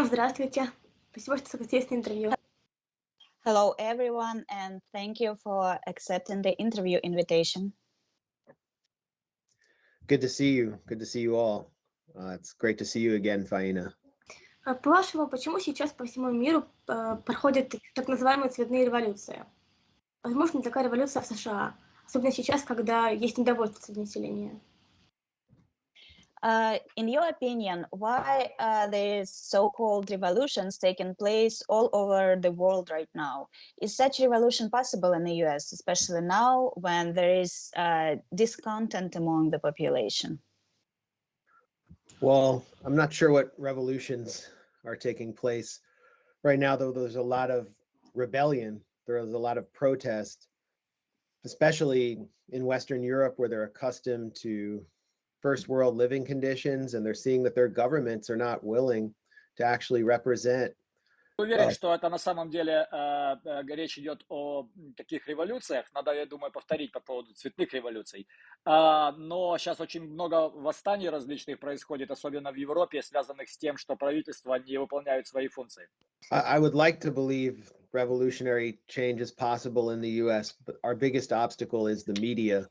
здравствуйте. Спасибо, что согласились на интервью. Hello, everyone, and thank you for accepting the interview invitation. Good to see you. Good to see you all. It's great to see you again, Faina. По-вашему, почему сейчас по всему миру проходят так называемые цветные революции? Возможно ли такая революция в США, особенно сейчас, когда есть недовольство среди населения? In your opinion, why there is so-called revolutions taking place all over the world right now? Is such revolution possible in the US, especially now when there is discontent among the population? Well, I'm not sure what revolutions are taking place right now, though. There's a lot of rebellion. There is a lot of protest, especially in Western Europe, where they're accustomed to first world living conditions, and they're seeing that their governments are not willing to actually represent. Уверен, что это на самом деле речь идет о таких революциях. Надо, я думаю, повторить по поводу цветных революций. Но сейчас очень много восстаний различных происходит, особенно в Европе, связанных с тем, что правительства не выполняют свои функции. I would like to believe revolutionary change is possible in the US, but our biggest obstacle is the media.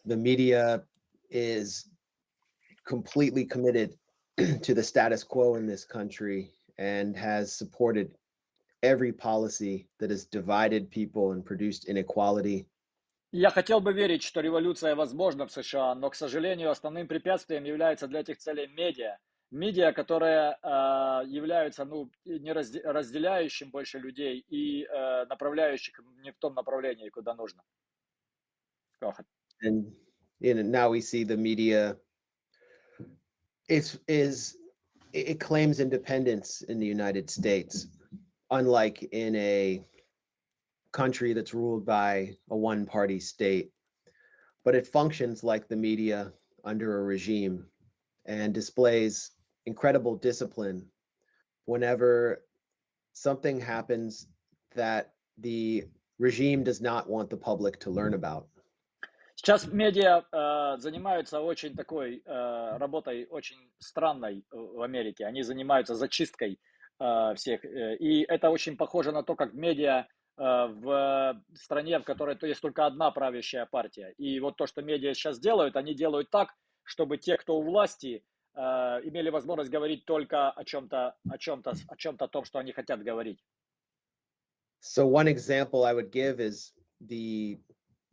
The media is completely committed to the status quo in this country and has supported every policy that has divided people and produced inequality. Я хотел бы верить, что революция возможна в США, но, к сожалению, основным препятствием является для этих целей медиа. Медиа, которые являются не разделяющим больше людей и направляющих не в том направлении, куда нужно. And now we see the media it claims independence in the United States, unlike in a country that's ruled by a one-party state. But it functions like the media under a regime and displays incredible discipline whenever something happens that the regime does not want the public to learn about. Сейчас медиа занимаются очень такой работой, очень странной в Америке. Они занимаются зачисткой всех. И это очень похоже на то, как медиа в стране, в которой есть только одна правящая партия. И вот то, что медиа сейчас делают, они делают так, чтобы те, кто у власти, имели возможность говорить только о чем-то том, что они хотят говорить. So one example I would give is the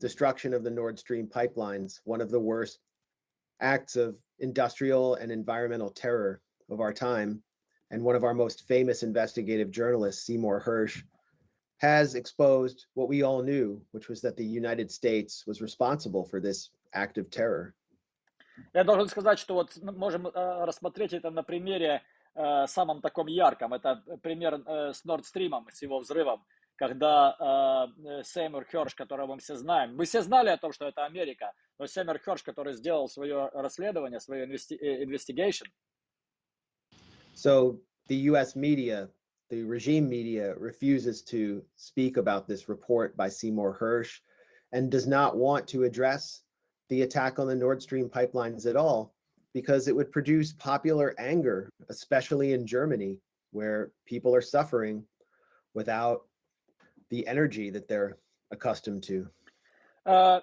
destruction of the Nord Stream pipelines, one of the worst acts of industrial and environmental terror of our time. And one of our most famous investigative journalists, Seymour Hersh, has exposed what we all knew, which was that the United States was responsible for this act of terror. Я должен сказать, что вот можем рассмотреть это на примере самом таком ярком. Это пример с Nord Stream, с его взрывом, когда Сеймур Херш, которого мы все знаем, мы все знали о том, что это Америка, но Сеймур Херш, который сделал свое расследование, свою investigation. So the US media, the regime media, refuses to speak about this report by Seymour Hersh and does not want to address the attack on the Nord Stream pipelines at all, because it would produce popular anger, especially in Germany, where people are suffering without the energy that they're accustomed to.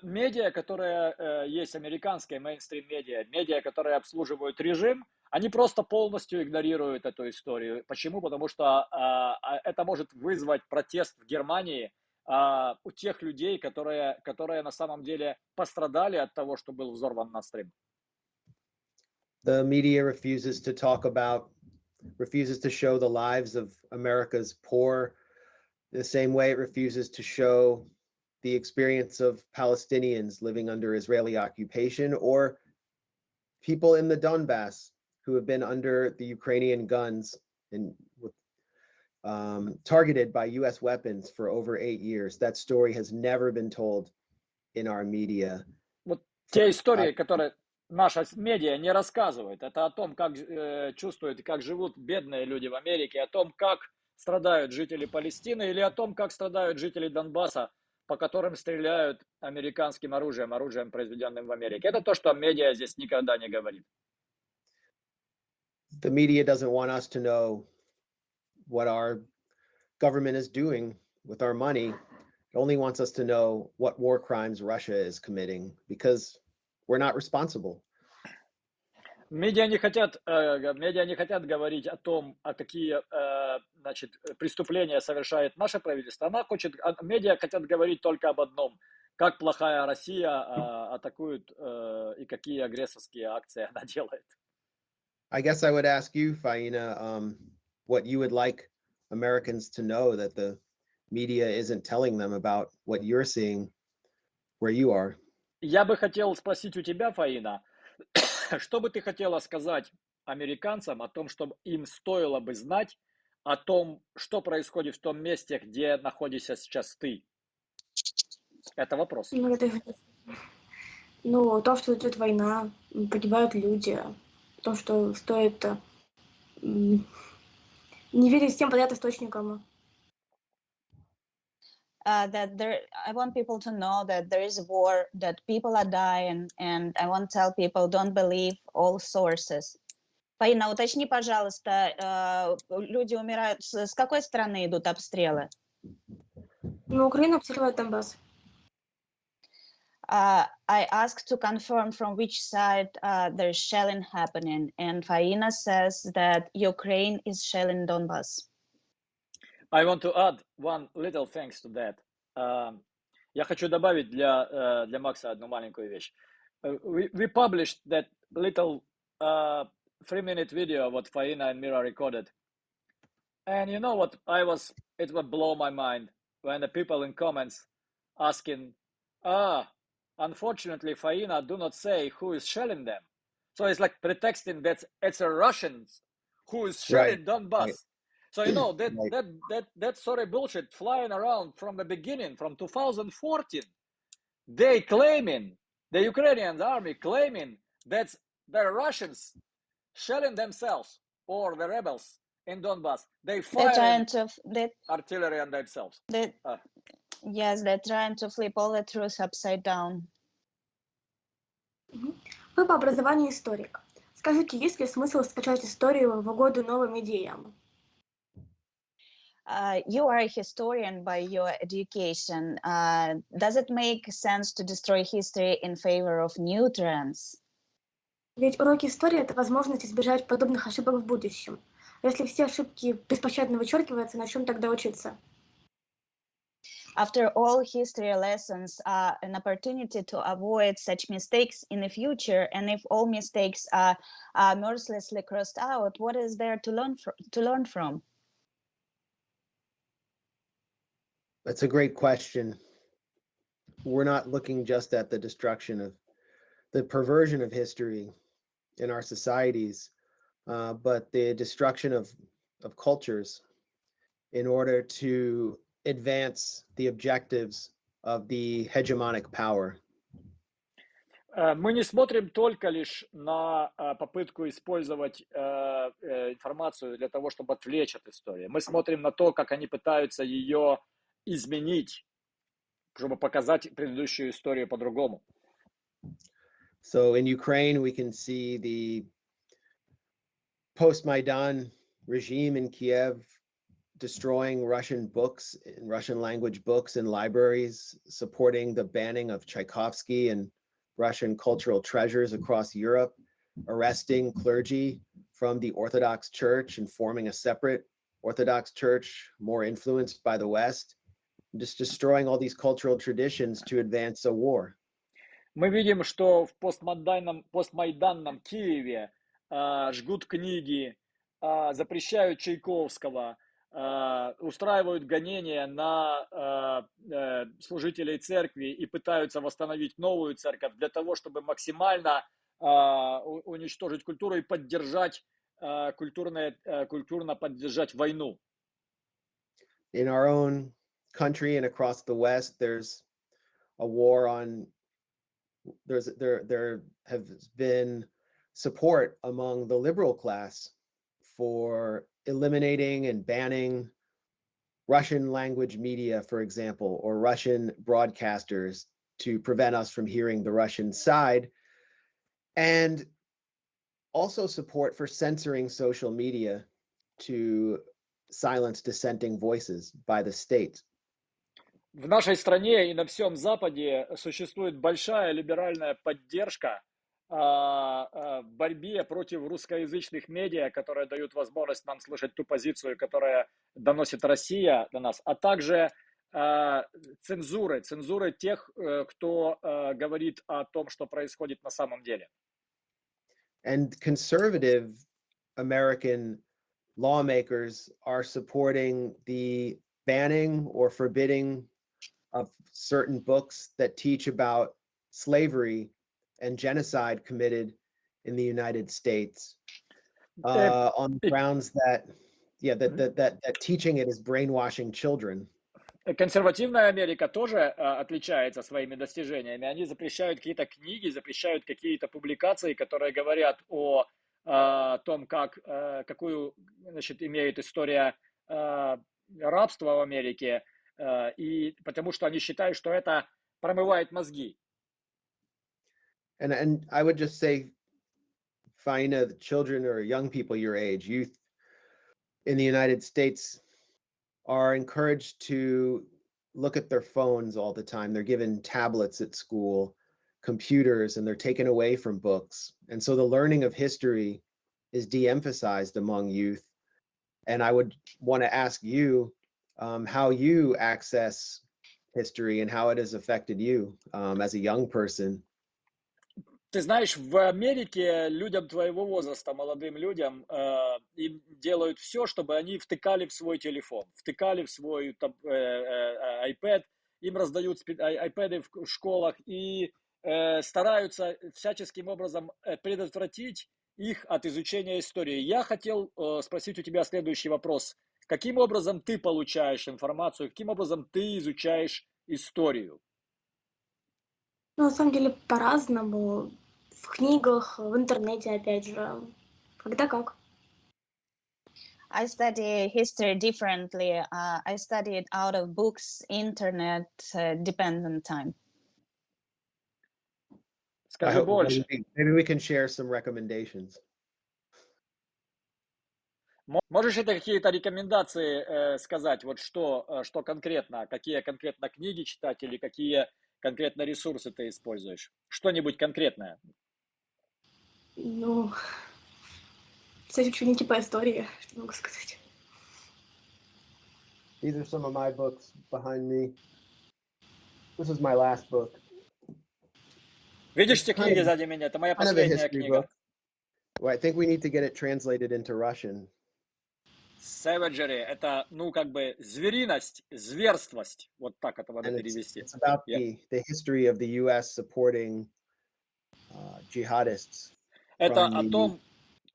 Медиа, которые есть американские, мейнстрим-медиа, медиа, которые обслуживают режим, они просто полностью игнорируют эту историю. Почему? Потому что это может вызвать протест в Германии у тех людей, которые на самом деле пострадали от того, что был взорван Nord Stream. The media refuses to show the lives of America's poor, the same way it refuses to show the experience of Palestinians living under Israeli occupation or people in the Donbass who have been under the Ukrainian guns and targeted by US weapons for over 8 years. That story has never been told in our media. Вот те истории, которые наша медиа не рассказывает, это о том, как чувствуют и как живут бедные люди в Америке, о том, как страдают жители Палестины или о том, как страдают жители Донбасса, по которым стреляют американским оружием, произведенным в Америке. Это то, что медиа здесь никогда не говорит. The media doesn't want us to know what our government is doing with our money. It only wants us to know what war crimes Russia is committing because we're not responsible. Медиа не хотят говорить о том, какие значит, преступления совершает наше правительство. Медиа хотят говорить только об одном: как плохая Россия атакует и какие агрессорские акции она делает. I guess I would ask you, Faina, what you would like Americans to know that the media isn't telling them about what you're seeing where you are. Я бы хотел спросить у тебя, Фаина, что бы ты хотела сказать американцам о том, что им стоило бы знать о том, что происходит в том месте, где находишься сейчас ты? Это вопрос. Ну, то, что идет война, погибают люди, то, что стоит не верить всем подряд источникам. I want people to know that there is a war, that people are dying, and I want to tell people don't believe all sources. Фаина, уточни, пожалуйста, люди умирают. С какой стороны идут обстрелы? Ну, Украина обстреливает Донбасс. I asked to confirm from which side there's shelling happening, and Faina says that Ukraine is shelling Donbas. I want to add one little thanks to that. Я хочу добавить для Макса одну маленькую вещь. We published that little 3-minute video what Faina and Mira recorded. And you know what it would blow my mind when the people in comments asking, unfortunately, Faina do not say who is shelling them. So it's like pretexting that it's a Russians who is shelling Donbas. Right. So you know that sort of bullshit flying around from the beginning, from 2014. They claiming, the Ukrainian army claiming that the Russians shelling themselves or the rebels in Donbas. They fire artillery on themselves. Yes, they're trying to flip all the truth upside down. Вы по образованию историк. Скажите, есть ли смысл скачать историю в угоду новым идеям? You are a historian by your education. Does it make sense to destroy history in favor of new trends? Ведь уроки истории — это возможность избежать подобных ошибок в будущем. Если все ошибки беспощадно вычеркиваются, на чем тогда учиться? After all, history lessons are an opportunity to avoid such mistakes in the future. And if all mistakes are mercilessly crossed out, what is there to learn from? That's a great question. We're not looking just at the destruction of the perversion of history in our societies, but the destruction of cultures in order to advance the objectives of the hegemonic power. Мы не смотрим только лишь на попытку использовать информацию для того, чтобы отвлечь от истории. Мы смотрим на то, как они пытаются ее изменить, чтобы показать предыдущую историю по-другому. So in Ukraine, we can see the post-Maidan regime in Kiev destroying Russian books, Russian language books in libraries, supporting the banning of Tchaikovsky and Russian cultural treasures across Europe, arresting clergy from the Orthodox Church and forming a separate Orthodox Church more influenced by the West, just destroying all these cultural traditions to advance a war. Мы видим, что в постмайданном Киеве жгут книги, запрещают Чайковского, устраивают гонения на служителей церкви и пытаются восстановить новую церковь для того, чтобы максимально уничтожить культуру и поддержать культурно поддержать войну. In our own country and across the West, there's a war on. There has been support among the liberal class for eliminating and banning Russian language media, for example, or Russian broadcasters to prevent us from hearing the Russian side. And also support for censoring social media to silence dissenting voices by the state. В нашей стране и на всем Западе существует большая либеральная поддержка в борьбе против русскоязычных медиа, которые дают возможность нам слышать ту позицию, которая доносит Россия до нас, а также цензуры тех, кто говорит о том, что происходит на самом деле. And conservative American lawmakers are supporting the banning or forbidding of certain books that teach about slavery and genocide committed in the United States on the grounds that, that teaching it is brainwashing children. Консервативная Америка тоже отличается своими достижениями. Они запрещают какие-то книги, запрещают какие-то публикации, которые говорят о том, какую, значит, имеет история рабства в Америке, и потому что они считают, что это промывает мозги. And I would just say, Faina, the children or young people your age, youth in the United States are encouraged to look at their phones all the time. They're given tablets at school, computers, and they're taken away from books. And so the learning of history is de-emphasized among youth. And I would want to ask you how you access history and how it has affected you as a young person. Ты знаешь, в Америке людям твоего возраста, молодым людям, им делают все, чтобы они втыкали в свой телефон, втыкали в свой iPad, им раздают iPad в школах и стараются всяческим образом предотвратить их от изучения истории. Я хотел спросить у тебя следующий вопрос. Каким образом ты получаешь информацию, каким образом ты изучаешь историю? Ну, на самом деле, по-разному. В книгах, в интернете, опять же. Когда как. I study history differently. I study it out of books, internet, dependent time. Скажи больше. Maybe we can share some recommendations. Можешь это какие-то рекомендации сказать? Вот что конкретно, какие конкретно книги читать или какие конкретно ресурсы ты используешь? Что-нибудь конкретное? Ну, кстати, учебники по истории, что могу сказать. These are some of my books behind me. This is my last book. Видишь те книги сзади меня? Это моя последняя книга. Well, I think we need to get it translated into Russian. Savagery — это, ну, как бы звериность, зверствость. Вот так это надо перевести. It's about the history of the U.S. supporting jihadists. Это о том,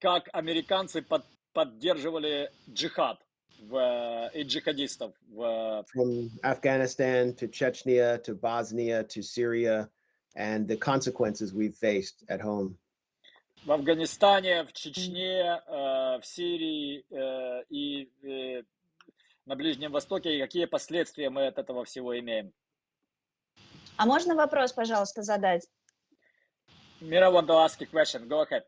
как американцы поддерживали джихад и джихадистов. From Afghanistan to Chechnya to Bosnia to Syria and the consequences we've faced at home. В Афганистане, в Чечне, в Сирии и на Ближнем Востоке, и какие последствия мы от этого всего имеем. А можно вопрос, пожалуйста, задать? Mira want to ask a question. Go ahead.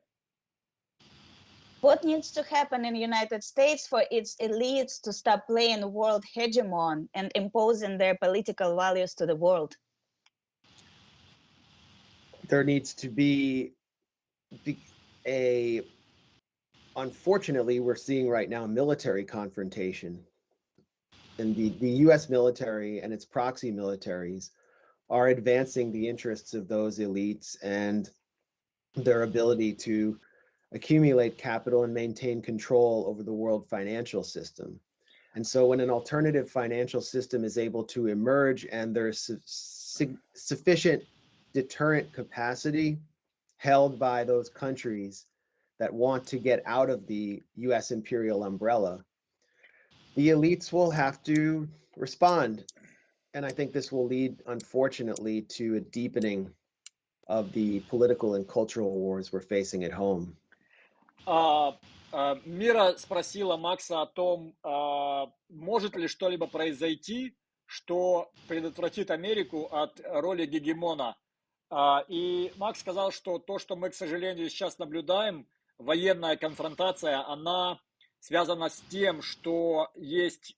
What needs to happen in the United States for its elites to stop playing world hegemon and imposing their political values to the world? There needs to be unfortunately, we're seeing right now military confrontation. And the US military and its proxy militaries are advancing the interests of those elites and their ability to accumulate capital and maintain control over the world financial system. And so when an alternative financial system is able to emerge and there's sufficient deterrent capacity held by those countries that want to get out of the US imperial umbrella, the elites will have to respond. And I think this will lead, unfortunately, to a deepening of the political and cultural wars we're facing at home. Мира спросила Макса о том, может ли что-либо произойти, что предотвратит Америку от роли гегемона. И Макс сказал, что то, что мы, к сожалению, сейчас наблюдаем, военная конфронтация, она связана с тем, что есть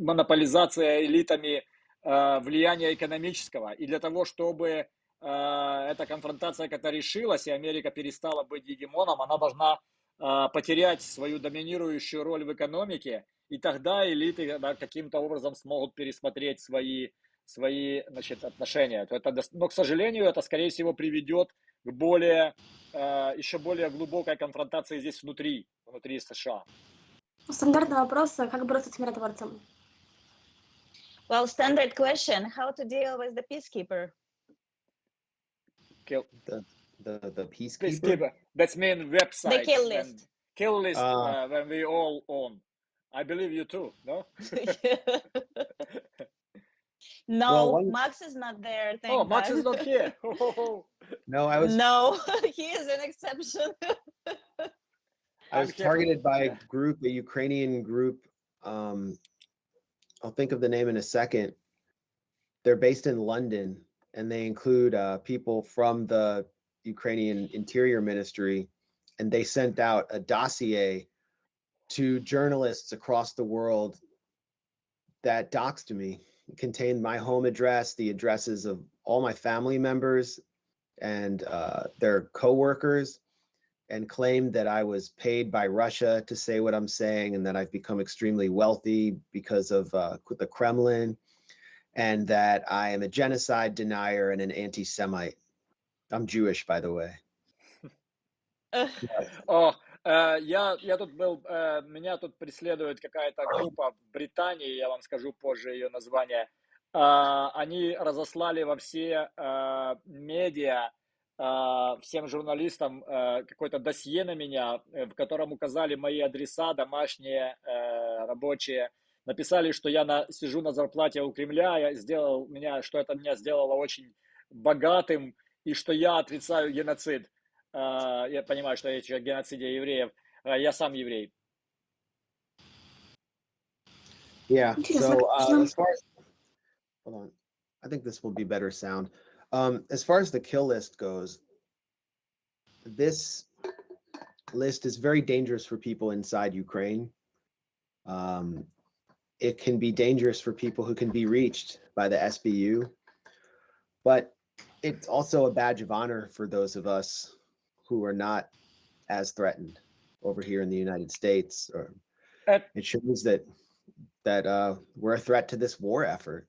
монополизация элитами влияния экономического. И для того, чтобы эта конфронтация как-то решилась, и Америка перестала быть гегемоном, она должна потерять свою доминирующую роль в экономике, и тогда элиты каким-то образом смогут пересмотреть свои значит, отношения. Но, к сожалению, это, скорее всего, приведет к еще более глубокой конфронтации здесь внутри США. Стандартный вопрос, как бороться с миротворцем? Well, standard question, how to deal with the peacekeeper? The peacekeeper? Peacekeeper. That means website. The kill list. Kill list when we all own. I believe you too, no? No, Well, Max is not there. Thank Max God. is not here. No, No, he is an exception. I was targeted by a group, a Ukrainian group. I'll think of the name in a second. They're based in London, and they include people from the Ukrainian Interior Ministry, and they sent out a dossier to journalists across the world that doxed me. It contained my home address, the addresses of all my family members and their coworkers, and claimed that I was paid by Russia to say what I'm saying, and that I've become extremely wealthy because of the Kremlin, and that I am a genocide denier and an anti-Semite. I'm Jewish, by the way. Я тут был, меня тут преследует какая-то группа в Британии, я вам скажу позже ее название. Они разослали во все медиа, всем журналистам какое-то досье на меня, в котором указали мои адреса домашние, рабочие. Написали, что я сижу на зарплате у Кремля, что это меня сделало очень богатым, и что я отрицаю геноцид. Я понимаю, что речь о геноциде евреев. Я сам еврей. Yeah. So as far as, hold on, I think this will be better sound. As far as the kill list goes, this list is very dangerous for people inside Ukraine. It can be dangerous for people who can be reached by the SBU, but it's also a badge of honor for those of us who are not as threatened over here in the United States. Or it shows that we're a threat to this war effort.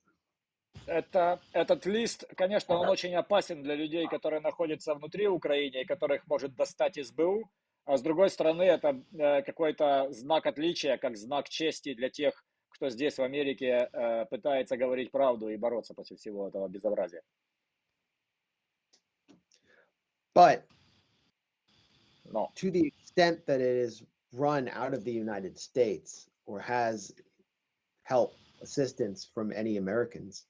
Этот лист, конечно, он очень опасен для людей, которые находятся внутри Украины, и которых может достать СБУ. А с другой стороны, это какой-то знак отличия, как знак чести для тех, кто здесь, в Америке, пытается говорить правду и бороться против всего этого безобразия. But to the extent that it is run out of the United States or has help, assistance from any Americans,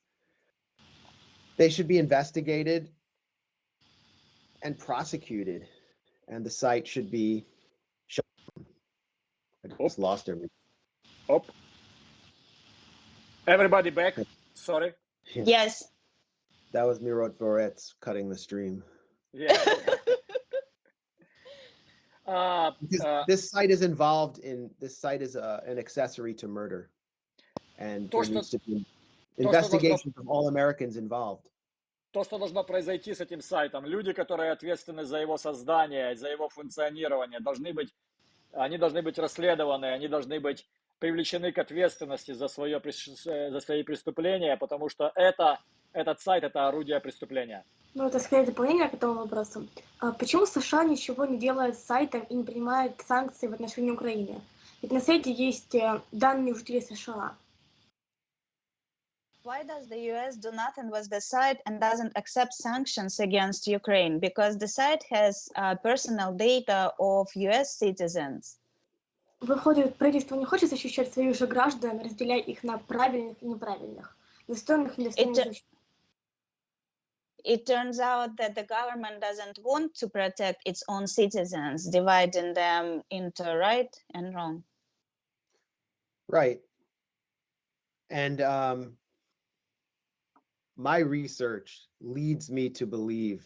they should be investigated and prosecuted, and the site should be shut down. I just lost everything. Everybody back? Sorry. Yes. That was Mirot Voretz cutting the stream. Yeah. This site is involved in. This site is an accessory to murder, and there needs to be investigations of all Americans involved. То, что должно произойти с этим сайтом, люди, которые ответственны за его создание, за его функционирование, они должны быть расследованы, они должны быть привлечены к ответственности за свои преступления, потому что этот сайт – это орудие преступления. Ну, это скорее дополнение к этому вопросу. Почему США ничего не делает с сайтом и не принимает санкции в отношении Украины? Ведь на сайте есть данные жителей США. Why does the US do nothing with the site and doesn't accept sanctions against Ukraine? Because the site has personal data of US citizens. Выходит, правительство не хочет защищать своих же граждан, разделяя их на правильных и неправильных, достойных и недостойных защиты. It turns out that the government doesn't want to protect its own citizens, dividing them into right and wrong. Right. And my research leads me to believe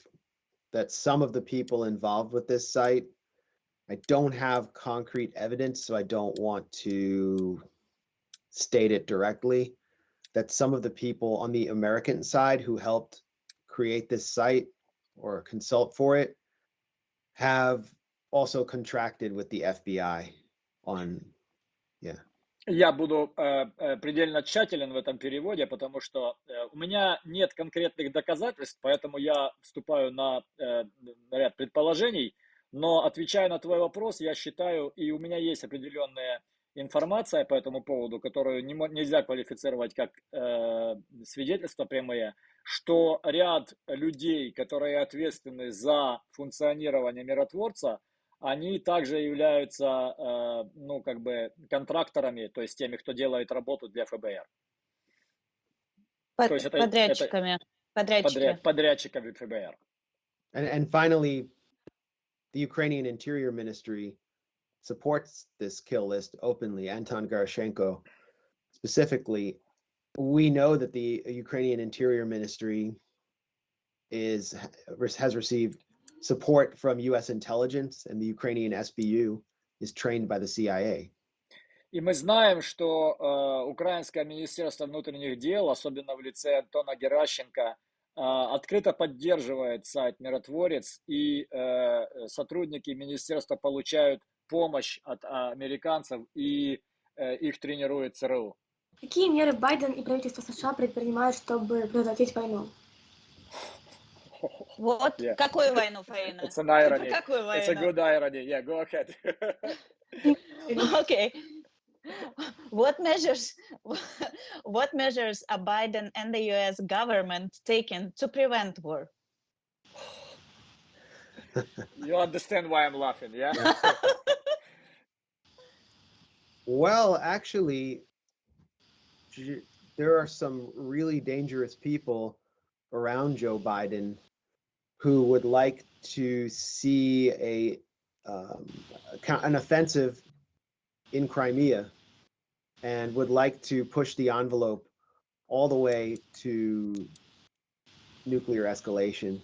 that some of the people involved with this site, I don't have concrete evidence, so I don't want to state it directly, that some of the people on the American side who helped create this site or consult for it have also contracted with the FBI on, yeah. Я буду предельно тщателен в этом переводе, потому что у меня нет конкретных доказательств, поэтому я вступаю на ряд предположений, но отвечая на твой вопрос, я считаю, и у меня есть определенная информация по этому поводу, которую нельзя квалифицировать как свидетельства прямые, что ряд людей, которые ответственны за функционирование миротворца, они также являются, ну, как бы контракторами, то есть теми, кто делает работу для ФБР. То есть это Подрядчиками. подрядчиками ФБР. And finally, the Ukrainian Interior Ministry supports this kill list openly. Anton Garashenko specifically. We know that the Ukrainian Interior Ministry has received support from U.S. intelligence, and the Ukrainian SBU is trained by the CIA. И мы знаем, что Украинское министерство внутренних дел, особенно в лице Антона Геращенко, открыто поддерживает сайт «Миротворец», и сотрудники министерства получают помощь от американцев, и их тренирует ЦРУ. Какие меры Байден и правительство США предпринимают, чтобы предотвратить войну? Вот Yeah. какую войну, Фаина? It's an irony. Какую войну? It's a good irony. Yeah, go ahead. Okay. What measures are Biden and the U.S. government taking to prevent war? You understand why I'm laughing, yeah? Well, actually, there are some really dangerous people around Joe Biden who would like to see an offensive in Crimea and would like to push the envelope all the way to nuclear escalation.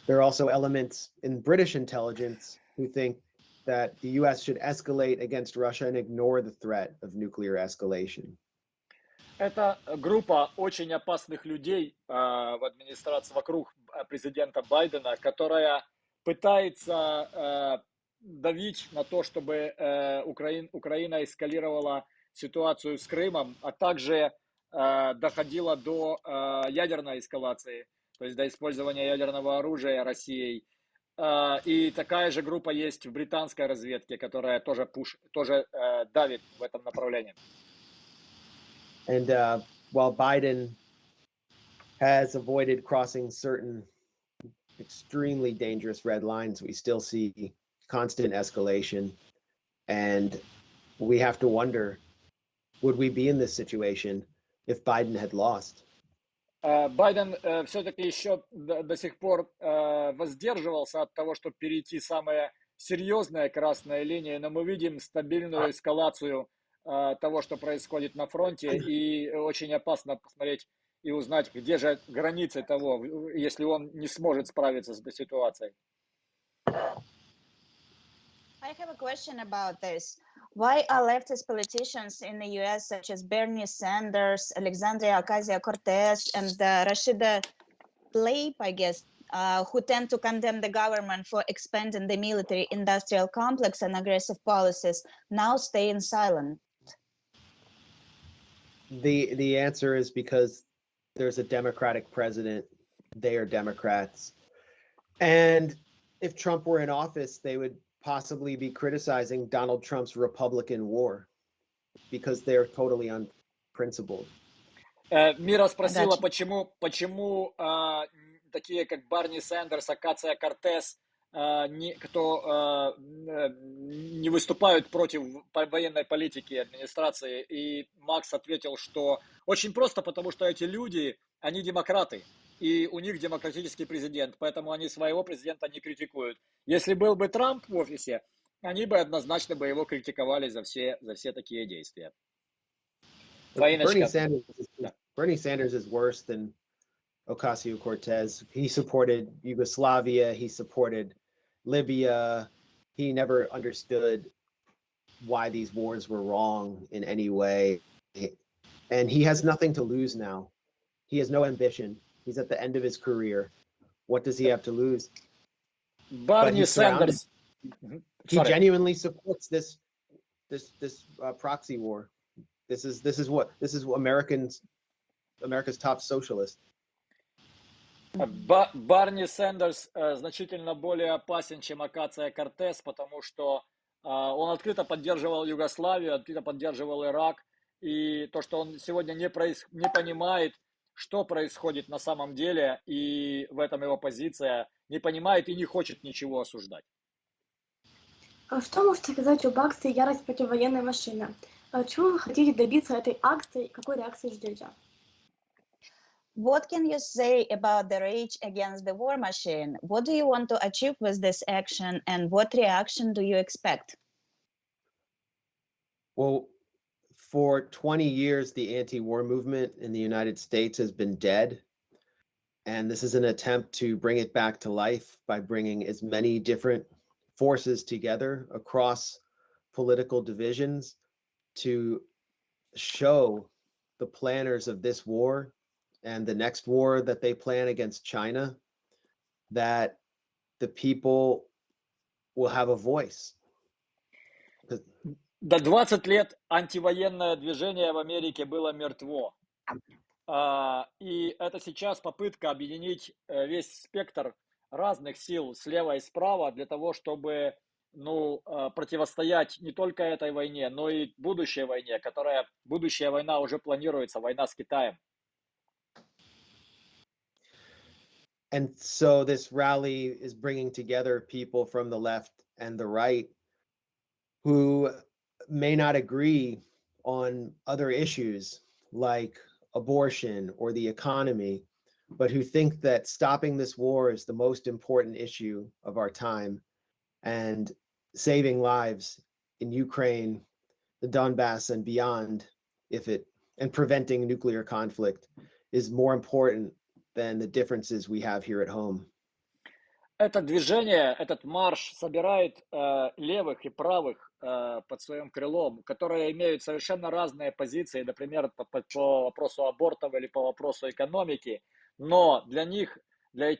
There are also elements in British intelligence who think that the US should escalate against Russia and ignore the threat of nuclear escalation. Это группа очень опасных людей в администрации вокруг президента Байдена, которая пытается давить на то, чтобы Украина эскалировала ситуацию с Крымом, а также доходила до ядерной эскалации, то есть до использования ядерного оружия Россией. И такая же группа есть в британской разведке, которая тоже давит в этом направлении. And while Biden has avoided crossing certain extremely dangerous red lines, we still see constant escalation. And we have to wonder, would we be in this situation if Biden had lost? Байден все-таки еще до сих пор воздерживался от того, чтобы перейти самая серьезная красная линия, но мы видим стабильную эскалацию того, что происходит на фронте, и очень опасно посмотреть и узнать, где же границы того, если он не сможет справиться с этой ситуацией. I have a question about this. Why are leftist politicians in the US, such as Bernie Sanders, Alexandria Ocasio-Cortez, and Rashida Tlaib, I guess, who tend to condemn the government for expanding the military-industrial complex and aggressive policies, now staying silent? The answer is because there's a Democratic president. They are Democrats. And if Trump were in office, they would possibly be criticizing Donald Trump's Republican war because they're totally unprincipled. Мира спросила, почему такие, как Барни Сандерс, Окасио-Кортес, кто не выступают против военной политики администрации. И Макс ответил, что очень просто, потому что эти люди, они демократы. И у них демократический президент, поэтому они своего президента не критикуют. Если был бы Трамп в офисе, они бы однозначно бы его критиковали за все такие действия. Bernie Sanders is worse than Ocasio-Cortez. He supported Yugoslavia. He supported Libya. He never understood why these wars were wrong in any way. And he has nothing to lose now. He has no ambition. He's at the end of his career. What does he have to lose? But Барни he's surrounded. Сандерс. He Sorry. genuinely supports this proxy war. This is America's top socialist. Барни Сандерс значительно более опасен, чем Окасио-Кортес, потому что он открыто поддерживал Югославию, открыто поддерживал Ирак, и то, что он сегодня не понимает, что происходит на самом деле, и в этом его позиция, не понимает и не хочет ничего осуждать. Что можете сказать об акции «Ярость против военной машины»? Чего вы хотите добиться этой акции и какой реакции ждете? What can you say about the rage against the war machine? What do you want to achieve with this action, and what reaction do you expect? Well, for 20 years, the anti-war movement in the United States has been dead. And this is an attempt to bring it back to life by bringing as many different forces together across political divisions to show the planners of this war and the next war that they plan against China that the people will have a voice. До 20 лет антивоенное движение в Америке было мертво. И это сейчас попытка объединить весь спектр разных сил слева и справа для того, чтобы противостоять не только этой войне, но и будущей войне, будущая война уже планируется, война с Китаем. And so this rally is bringing together people from the left and the right who may not agree on other issues like abortion or the economy, but who think that stopping this war is the most important issue of our time, and saving lives in Ukraine, the Donbass and beyond, and preventing nuclear conflict is more important than the differences we have here at home. Это движение, этот марш собирает левых и правых под своим крылом, которые имеют совершенно разные позиции, например, по вопросу абортов или по вопросу экономики, но для них, для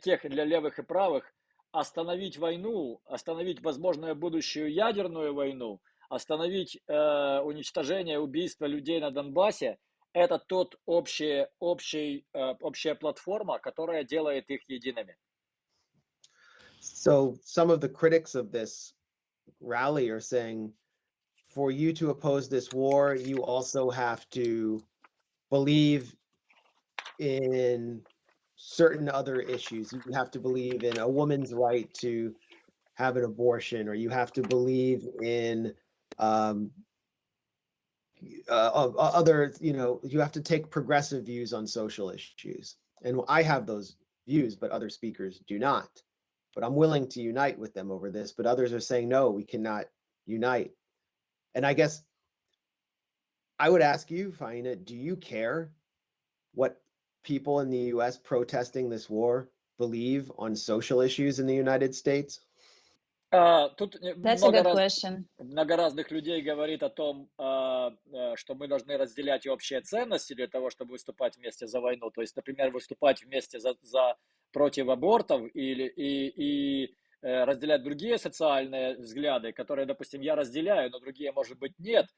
левых и правых, остановить войну, остановить возможную будущую ядерную войну, остановить уничтожение, убийство людей на Донбассе, это общая платформа, которая делает их едиными. So some of the critics of this rally are saying, for you to oppose this war, you also have to believe in certain other issues. You have to believe in a woman's right to have an abortion, or you have to believe in other, you have to take progressive views on social issues. And I have those views, but other speakers do not. But I'm willing to unite with them over this, but others are saying, no, we cannot unite. And I guess I would ask you, Faina, do you care what people in the US protesting this war believe on social issues in the United States? Тут That's a good question. много разных людей говорит о том, что мы должны разделять общие ценности для того, чтобы выступать вместе за войну. То есть, например, выступать вместе против абортов и разделять другие социальные взгляды, которые, допустим, я разделяю, но другие, может быть, нет.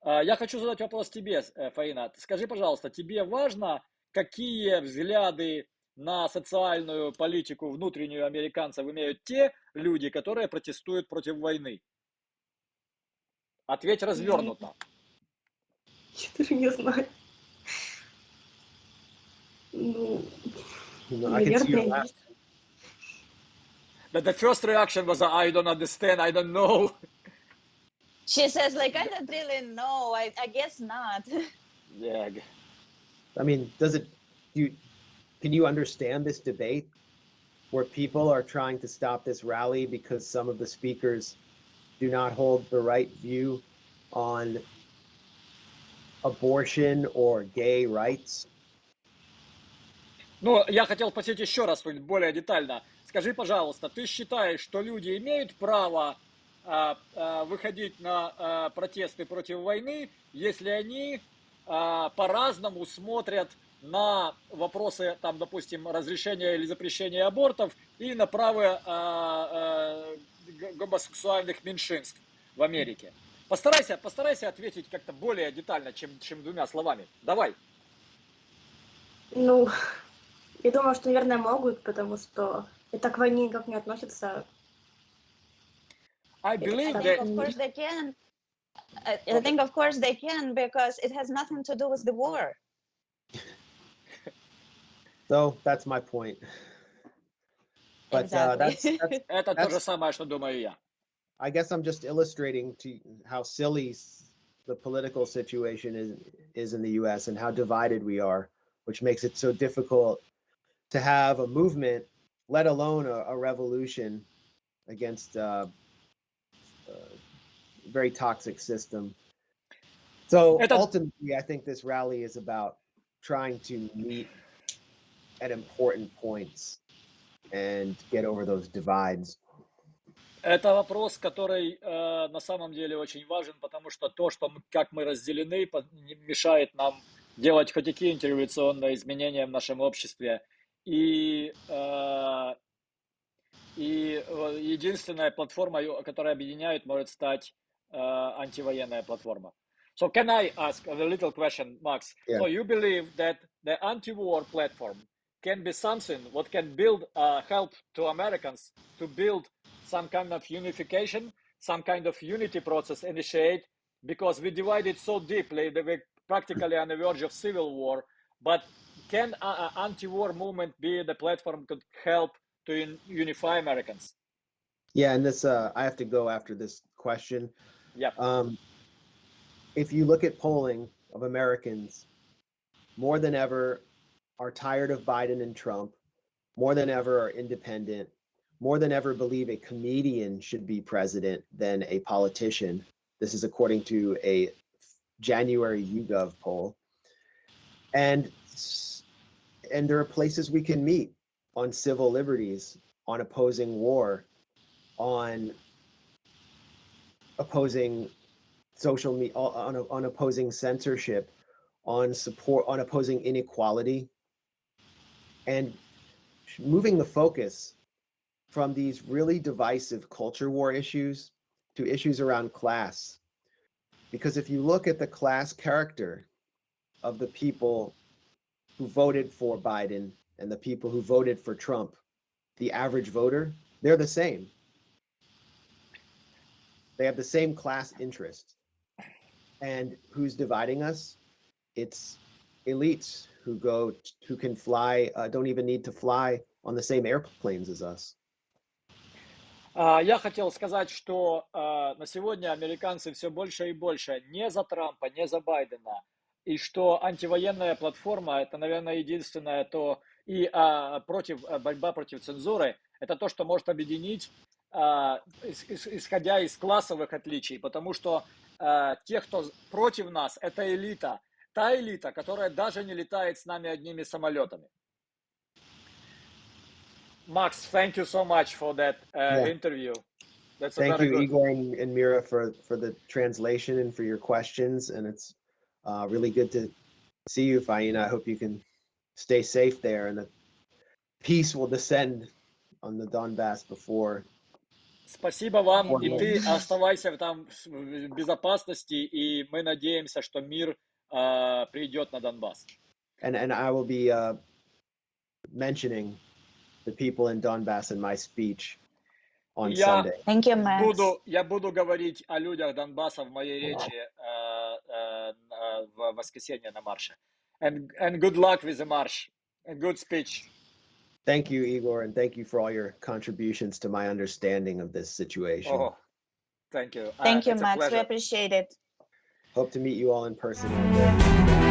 Я хочу задать вопрос тебе, Фаина. Скажи, пожалуйста, тебе важно, какие взгляды на социальную политику внутреннюю американцев имеют те люди, которые протестуют против войны? Ответь развернуто. Я даже не знаю. I can see your Наверное, last. But the first reaction was, I don't understand, I don't know. She says, like, I don't really know. I guess not. Yeah. I mean, can you understand this debate where people are trying to stop this rally because some of the speakers do not hold the right view on abortion or gay rights? Ну, я хотел спросить еще раз более детально. Скажи, пожалуйста, ты считаешь, что люди имеют право выходить на протесты против войны, если они по-разному смотрят на вопросы, там, допустим, разрешения или запрещения абортов и на права гомосексуальных меньшинств в Америке? Постарайся ответить как-то более детально, чем двумя словами. Давай. Ну, я думаю, что, наверное, могут, потому что это к войне никак не относится. I Это believe I так, think, that... of course, they can. I Okay. think, of course, they can, because it has nothing to do with the war. So that's my point. But Exactly. Это то же самое, что думаю я. I guess I'm just illustrating to how silly the political situation is in the US and how divided we are, which makes it so difficult to have a movement, let alone a revolution against a very toxic system. So ultimately, I think this rally is about trying to meet at important points and get over those divides. Это вопрос, который на самом деле очень важен, потому что то, как мы разделены, мешает нам делать хоть какие-нибудь революционные изменения в нашем обществе. И единственная платформа, которая объединяет, может стать антивоенная платформа. So can I ask a little question, Max? Yeah. So you believe that the anti-war platform can be something what can build help to Americans to build some kind of unification, some kind of unity process initiate, because we divided so deeply that we're practically on the verge of civil war. But can anti-war movement be the platform could help to unify Americans? Yeah, and this I have to go after this question. Yeah. If you look at polling of Americans, more than ever are tired of Biden and Trump, more than ever are independent, more than ever believe a comedian should be president than a politician. This is according to a January YouGov poll. And there are places we can meet on civil liberties, on opposing war, on opposing social media, on opposing censorship, on support, on opposing inequality, and moving the focus from these really divisive culture war issues to issues around class. Because if you look at the class character of the people who voted for Biden and the people who voted for Trump, the average voter, they're the same. They have the same class interest. And who's dividing us? It's elites who can fly, don't even need to fly on the same airplanes as us. Я хотел сказать, что на сегодня американцы все больше и больше не за Трампа, не за Байдена, и что антивоенная платформа это, наверное, единственное то, и борьба против цензуры, это то, что может объединить, исходя из классовых отличий, потому что те, кто против нас, это элита, та элита, которая даже не летает с нами одними самолетами. Max, thank you so much for that interview. That's Thank you, good. Igor and Mira, for the translation and for your questions. And it's really good to see you, Faina. I hope you can stay safe there and that peace will descend on the Donbass before. Спасибо вам, и ты оставайся там в безопасности, и мы надеемся, что мир придет на Донбасс. And I will be mentioning the people in Donbass in my speech on Sunday. Thank you, Max. Я буду говорить о людях Донбасса в моей речи в воскресенье на марше. And good luck with the march, and good speech. Thank you, Igor, and thank you for all your contributions to my understanding of this situation. Oh, thank you. Thank you, It's a Max. pleasure. We appreciate it. Hope to meet you all in person one day.